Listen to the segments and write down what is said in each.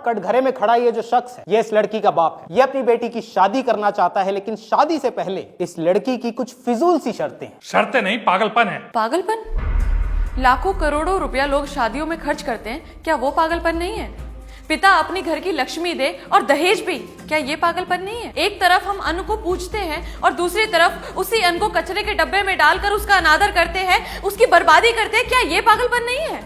कटघरे में खड़ा ये जो शख्स है, ये इस लड़की का बाप है। ये अपनी बेटी की शादी करना चाहता है, लेकिन शादी से पहले इस लड़की की कुछ फिजूल सी शर्तें हैं। शर्तें नहीं, पागलपन है। पागलपन? लाखों करोड़ों रुपया लोग शादियों में खर्च करते हैं, क्या वो पागलपन नहीं है? पिता अपनी घर की लक्ष्मी दे और दहेज भी, क्या ये पागलपन नहीं है? एक तरफ हम अन्न को पूजते हैं और दूसरी तरफ उसी अन्न को कचरे के डब्बे में डालकर उसका अनादर करते हैं, उसकी बर्बादी करते हैं, क्या ये पागलपन नहीं है?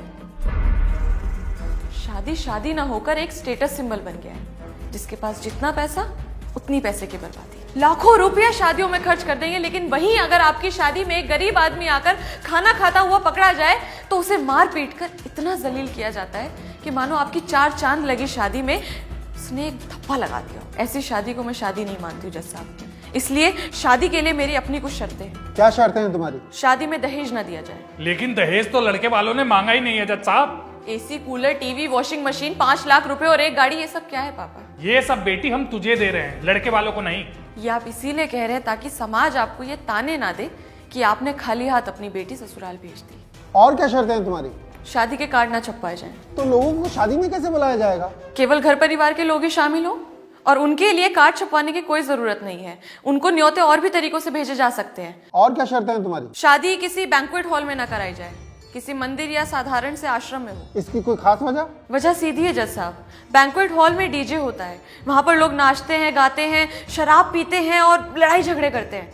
शादी शादी ना होकर एक स्टेटस सिंबल बन गया है। जिसके पास जितना पैसा उतनी पैसे की बर्बादी। लाखों रुपया शादियों में खर्च कर देंगे, लेकिन वहीं अगर आपकी शादी में एक गरीब आदमी आकर खाना खाता हुआ पकड़ा जाए तो उसे मार पीट कर इतना जलील किया जाता है कि मानो आपकी 4 चांद लगी शादी में उसने एक धप्पा लगा दिया। ऐसी शादी को मैं शादी नहीं मानती हूँ जज साहब। इसलिए शादी के लिए मेरी अपनी कुछ शर्तें हैं। क्या शर्तें हैं तुम्हारी? शादी में दहेज ना दिया जाए। लेकिन दहेज तो लड़के वालों ने मांगा ही नहीं है जज साहब। AC, cooler, TV, washing machine, 5 lakh रुपए और एक गाड़ी, ये सब क्या है पापा? ये सब बेटी हम तुझे दे रहे हैं, लड़के वालों को नहीं। ये आप इसीलिए कह रहे हैं ताकि समाज आपको ये ताने ना दे कि आपने खाली हाथ अपनी बेटी ससुराल भेज दी। और क्या शर्तें हैं तुम्हारी? शादी के कार्ड ना छपवाए जाएं। तो लोगों को शादी में कैसे बुलाया जाएगा? केवल घर परिवार के लोग ही शामिल हो और उनके लिए कार्ड छपवाने की कोई जरूरत नहीं है। उनको न्योते और भी तरीकों से भेजे जा सकते हैं। और क्या शर्तें हैं तुम्हारी? शादी किसी बैंक्वेट हॉल में ना कराई जाए, किसी मंदिर या साधारण से आश्रम में हो। इसकी कोई खास वजह? वजह सीधी है जज साहब। बैंक्वेट हॉल में डीजे होता है, वहां पर लोग नाचते हैं, गाते हैं, शराब पीते हैं और लड़ाई झगड़े करते हैं।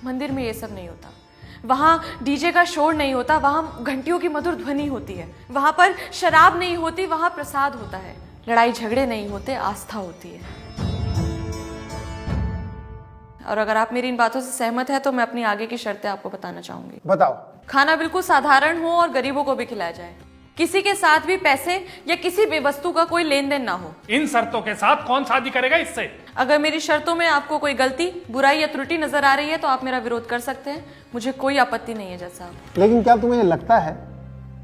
मंदिर में ये सब नहीं होता। वहां डीजे का शोर नहीं होता, वहां घंटियों की मधुर ध्वनि होती है। वहां पर शराब नहीं होती, वहां प्रसाद होता है। लड़ाई झगड़े नहीं होते, आस्था होती है। और अगर आप मेरी इन बातों से सहमत है तो मैं अपनी आगे की शर्तें आपको बताना चाहूंगी। बताओ। खाना बिल्कुल साधारण हो और गरीबों को भी खिलाया जाए। किसी के साथ भी पैसे या किसी भी वस्तु का कोई लेन देन ना हो। इन शर्तों के साथ कौन शादी करेगा इससे? अगर मेरी शर्तों में आपको कोई गलती, बुराई या त्रुटि नजर आ रही है तो आप मेरा विरोध कर सकते हैं, मुझे कोई आपत्ति नहीं है जज साहब। लेकिन क्या तुम्हें लगता है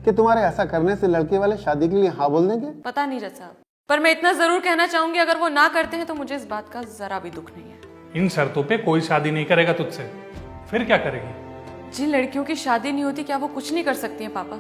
कि तुम्हारे ऐसा करने से लड़के वाले शादी के लिए हाँ बोल देंगे? पता नहीं जज साहब, पर मैं इतना जरूर कहना चाहूंगी, अगर वो ना करते हैं तो मुझे इस बात का जरा भी दुख नहीं है। इन शर्तों पे कोई शादी नहीं करेगा तुझसे, फिर क्या करेगी? जिन लड़कियों की शादी नहीं होती, क्या वो कुछ नहीं कर सकती हैं पापा?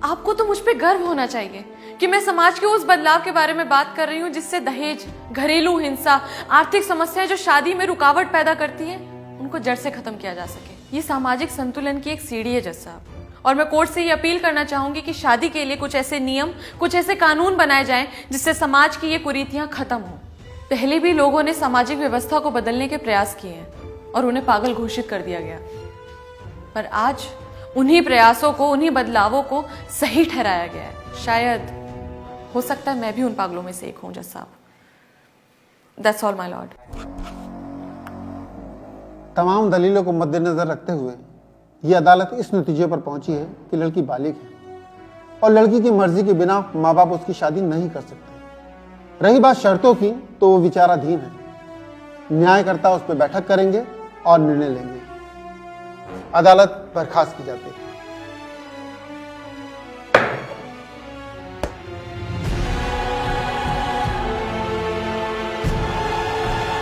आपको तो मुझ पे गर्व होना चाहिए कि मैं समाज के उस बदलाव के बारे में बात कर रही हूँ जिससे दहेज, घरेलू हिंसा, आर्थिक समस्याएं जो शादी में रुकावट पैदा करती हैं, उनको जड़ से खत्म किया जा सके। ये सामाजिक संतुलन की एक सीढ़ी है जज साहब। और मैं कोर्ट से ये अपील करना चाहूंगी कि शादी के लिए कुछ ऐसे नियम, कुछ ऐसे कानून बनाए जाएं जिससे समाज की ये कुरीतियां खत्म हो। पहले भी लोगों ने सामाजिक व्यवस्था को बदलने के प्रयास किए हैं और उन्हें पागल घोषित कर दिया गया, पर आज उन्हीं प्रयासों को, उन्हीं बदलावों को सही ठहराया गया है। शायद, हो सकता है मैं भी उन पागलों में से एक हूं जज साहब। That's all my Lord. तमाम दलीलों को मद्देनजर रखते हुए ये अदालत इस नतीजे पर पहुंची है कि लड़की बालिग है और लड़की की मर्जी के बिना माँ बाप उसकी शादी नहीं कर सकते। रही बात शर्तों की, तो वो विचाराधीन है। न्यायकर्ता उस पर बैठक करेंगे और निर्णय लेंगे। अदालत बर्खास्त की जाती है।